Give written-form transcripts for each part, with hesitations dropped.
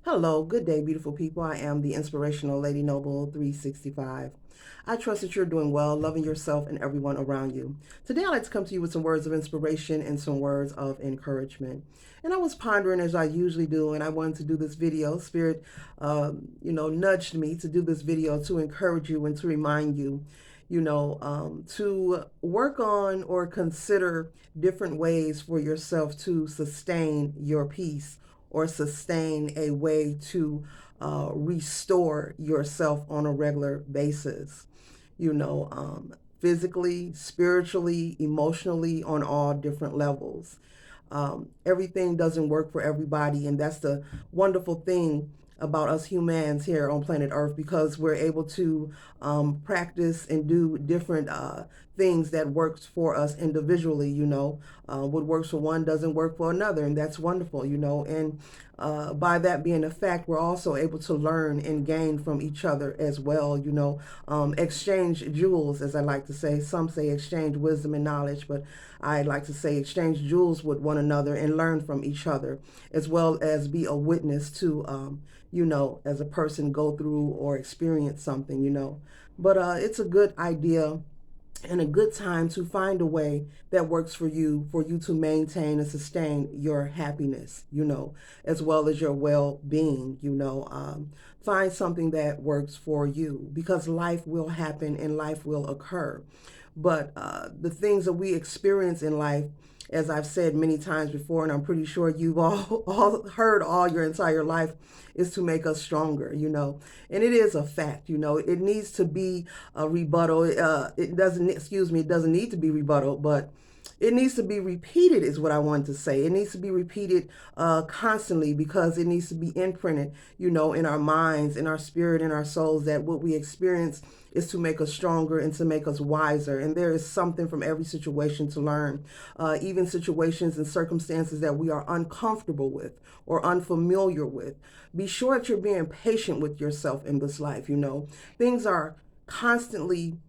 Hello, good day, beautiful people. I am the inspirational Lady Noble 365. I trust that you're doing well, loving yourself and everyone around you. Today, I'd like to come to you with some words of inspiration and some words of encouragement. And I was pondering as I usually do, and I wanted to do this video. Spirit, nudged me to do this video to encourage you and to remind you, to work on or consider different ways for yourself to sustain your peace or sustain a way to restore yourself on a regular basis, you know, physically, spiritually, emotionally, on all different levels. Everything doesn't work for everybody, and that's the wonderful thing about us humans here on planet Earth, because we're able to practice and do different things that works for us individually. What works for one doesn't work for another, and that's wonderful. And by that being a fact, we're also able to learn and gain from each other as well. Exchange jewels, as I like to say. Some say exchange wisdom and knowledge, but I like to say exchange jewels with one another and learn from each other, as well as be a witness to, as a person go through or experience something. But it's a good idea and a good time to find a way that works for you to maintain and sustain your happiness, as well as your well-being. Find something that works for you, because life will happen and life will occur. But the things that we experience in life, as I've said many times before, and I'm pretty sure you've all heard all your entire life, is to make us stronger. And it is a fact. It needs to be a rebuttal. It doesn't, excuse me, it doesn't need to be rebuttal, but it needs to be repeated, is what I want to say. It needs to be repeated constantly, because it needs to be imprinted, in our minds, in our spirit, in our souls, that what we experience is to make us stronger and to make us wiser. And there is something from every situation to learn, even situations and circumstances that we are uncomfortable with or unfamiliar with. Be sure that you're being patient with yourself in this life. Things are constantly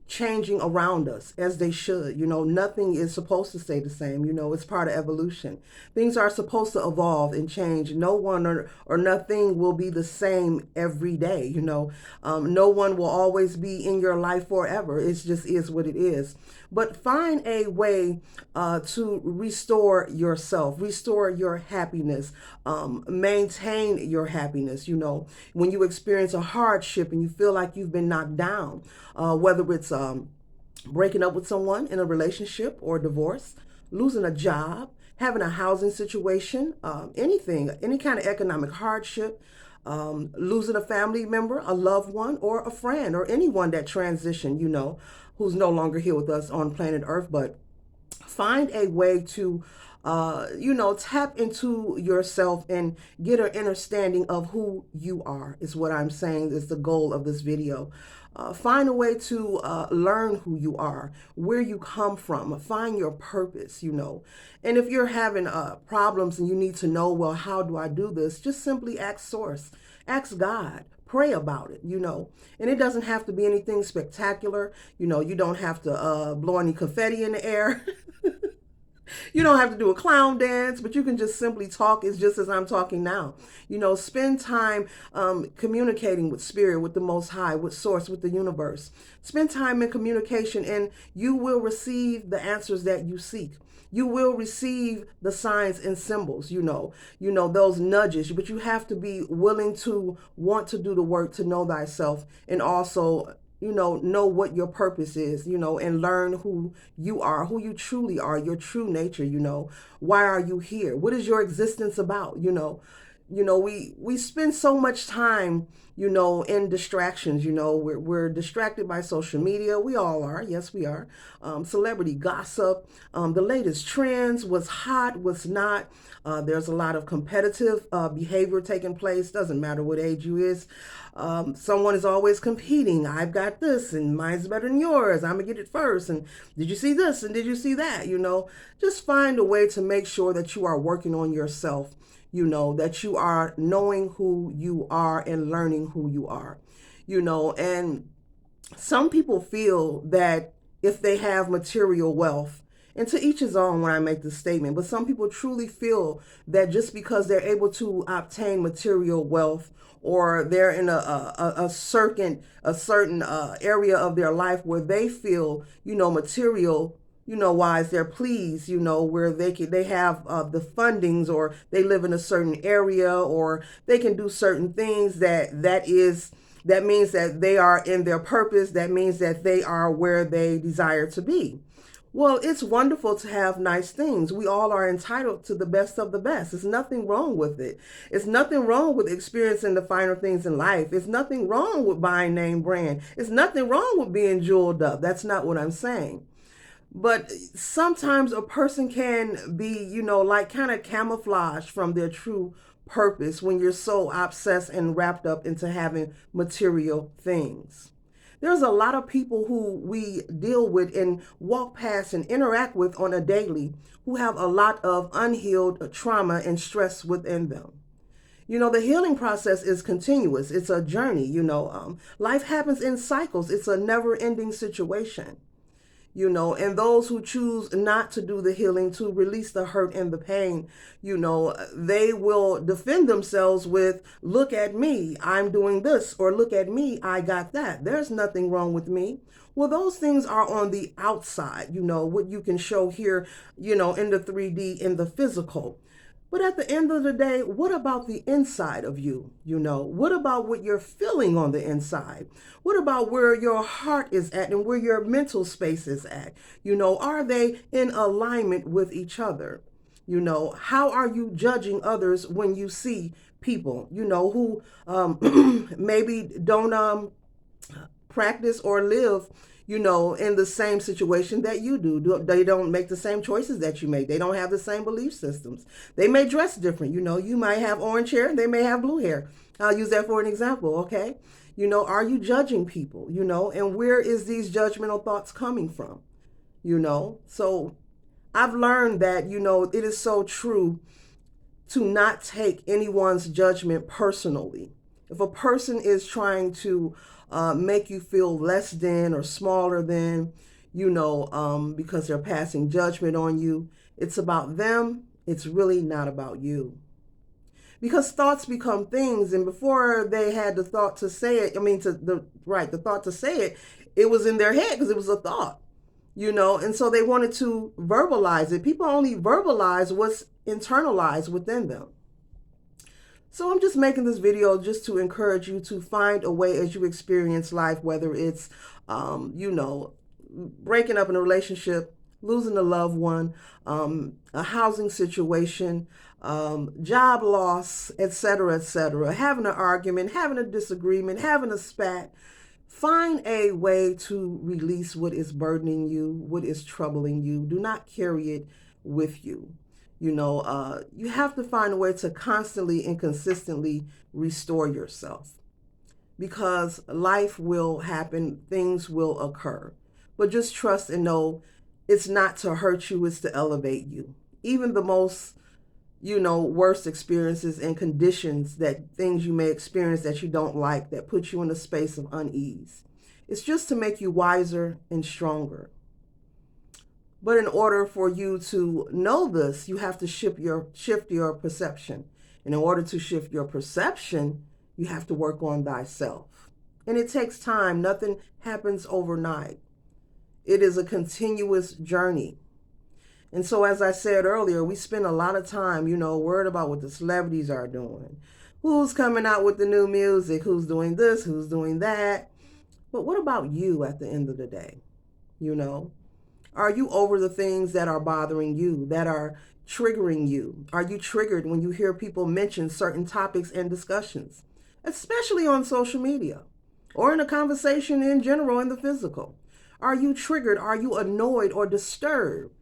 changing around us, as they should. Nothing is supposed to stay the same. It's part of evolution. Things are supposed to evolve and change. No one or nothing will be the same every day. No one will always be in your life forever. It just is what it is. But find a way to restore yourself, restore your happiness, maintain your happiness. When you experience a hardship and you feel like you've been knocked down, whether it's breaking up with someone in a relationship or divorce, losing a job, having a housing situation, anything, any kind of economic hardship, losing a family member, a loved one, or a friend, or anyone that transitioned, who's no longer here with us on planet Earth. But find a way to tap into yourself and get an understanding of who you are, is what I'm saying is the goal of this video. Find a way to learn who you are, where you come from, find your purpose. And if you're having problems and you need to know, well, how do I do this? Just simply ask Source, ask God. Pray about it, and it doesn't have to be anything spectacular. You don't have to blow any confetti in the air. You don't have to do a clown dance, but you can just simply talk. It's just as I'm talking now. Spend time communicating with Spirit, with the Most High, with Source, with the universe. Spend time in communication, and you will receive the answers that you seek. You will receive the signs and symbols, those nudges, but you have to be willing to want to do the work to know thyself, and also know what your purpose is, and learn who you are, who you truly are, your true nature. Why are you here? What is your existence about? We spend so much time, in distractions. We're distracted by social media. We all are. Yes, we are. Celebrity gossip, the latest trends, what's hot, what's not. There's a lot of competitive behavior taking place. Doesn't matter what age you is. Someone is always competing. I've got this and mine's better than yours. I'm gonna get it first. And did you see this? And did you see that? Just find a way to make sure that you are working on yourself, that you are knowing who you are and learning who you are. And some people feel that if they have material wealth And to each his own when I make this statement, but some people truly feel that just because they're able to obtain material wealth, or they're in a certain area of their life where they feel, material, wise, they're pleased, where they have the fundings, or they live in a certain area, or they can do certain things that means that they are in their purpose. That means that they are where they desire to be. Well, it's wonderful to have nice things. We all are entitled to the best of the best. There's nothing wrong with it. It's nothing wrong with experiencing the finer things in life. It's nothing wrong with buying name brand. It's nothing wrong with being jeweled up. That's not what I'm saying. But sometimes a person can be, like kind of camouflaged from their true purpose when you're so obsessed and wrapped up into having material things. There's a lot of people who we deal with and walk past and interact with on a daily who have a lot of unhealed trauma and stress within them. The healing process is continuous. It's a journey. Life happens in cycles. It's a never ending situation. And those who choose not to do the healing, to release the hurt and the pain, they will defend themselves with, look at me, I'm doing this, or look at me, I got that. There's nothing wrong with me. Well, those things are on the outside, what you can show here, in the 3D, in the physical. But at the end of the day, what about the inside of you? What about what you're feeling on the inside? What about where your heart is at and where your mental space is at? Are they in alignment with each other? How are you judging others when you see people, who maybe don't practice or live, in the same situation that you do. They don't make the same choices that you make. They don't have the same belief systems. They may dress different. You might have orange hair, they may have blue hair. I'll use that for an example, okay? Are you judging people, and where is these judgmental thoughts coming from? So I've learned that, it is so true to not take anyone's judgment personally. If a person is trying to make you feel less than or smaller than, because they're passing judgment on you, it's about them. It's really not about you. Because thoughts become things, and before they had the thought to say it, the thought to say it, it was in their head because it was a thought, and so they wanted to verbalize it. People only verbalize what's internalized within them. So I'm just making this video just to encourage you to find a way as you experience life, whether it's, breaking up in a relationship, losing a loved one, a housing situation, job loss, etc., having an argument, having a disagreement, having a spat. Find a way to release what is burdening you, what is troubling you. Do not carry it with you. You have to find a way to constantly and consistently restore yourself, because life will happen, things will occur. But just trust and know it's not to hurt you, it's to elevate you. Even the most, worst experiences and conditions, that things you may experience that you don't like, that put you in a space of unease. It's just to make you wiser and stronger. But in order for you to know this, you have to shift your perception. And in order to shift your perception, you have to work on thyself. And it takes time. Nothing happens overnight. It is a continuous journey. And so, as I said earlier, we spend a lot of time, worried about what the celebrities are doing. Who's coming out with the new music? Who's doing this? Who's doing that? But what about you at the end of the day? Are you over the things that are bothering you, that are triggering you? Are you triggered when you hear people mention certain topics and discussions, especially on social media or in a conversation in general in the physical? Are you triggered? Are you annoyed or disturbed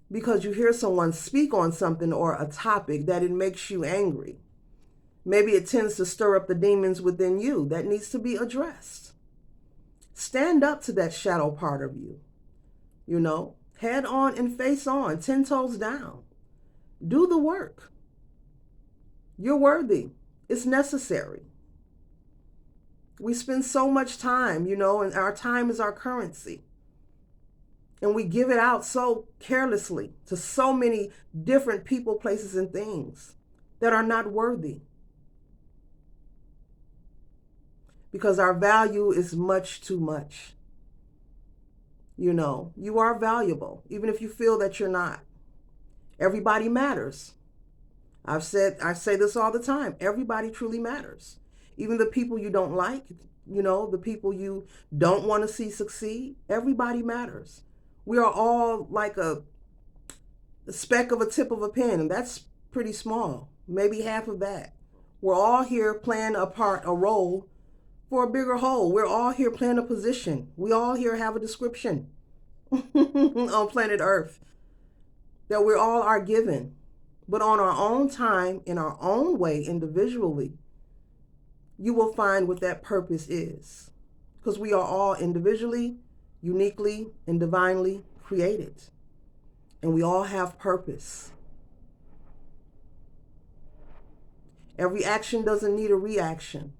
because you hear someone speak on something or a topic that it makes you angry? Maybe it tends to stir up the demons within you that needs to be addressed. Stand up to that shadow part of you. Head on and face on, 10 toes down. Do the work. You're worthy. It's necessary. We spend so much time, and our time is our currency. And we give it out so carelessly to so many different people, places, and things that are not worthy. Because our value is much too much. You know, you are valuable, even if you feel that you're not. Everybody matters. I say this all the time. Everybody truly matters. Even the people you don't like, you know, the people you don't want to see succeed, everybody matters. We are all like a speck of a tip of a pen, and that's pretty small. Maybe half of that. We're all here playing a part, a role for a bigger whole. We're all here playing a position. We all here have a description on planet Earth that we all are given. But on our own time, in our own way, individually, you will find what that purpose is. Because we are all individually, uniquely, and divinely created. And we all have purpose. Every action doesn't need a reaction.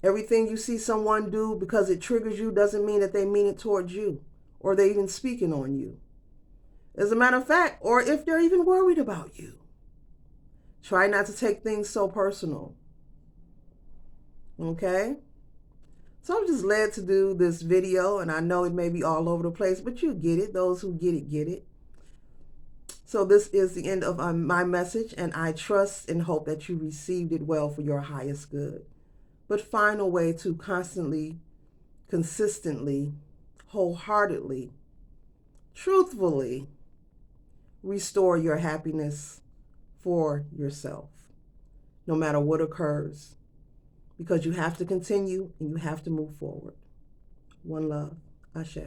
Everything you see someone do because it triggers you doesn't mean that they mean it towards you or they're even speaking on you. As a matter of fact, or if they're even worried about you. Try not to take things so personal. Okay? So I'm just led to do this video, and I know it may be all over the place, but you get it. Those who get it, get it. So this is the end of my message, and I trust and hope that you received it well for your highest good. But find a way to constantly, consistently, wholeheartedly, truthfully restore your happiness for yourself, no matter what occurs, because you have to continue and you have to move forward. One love. Ashe.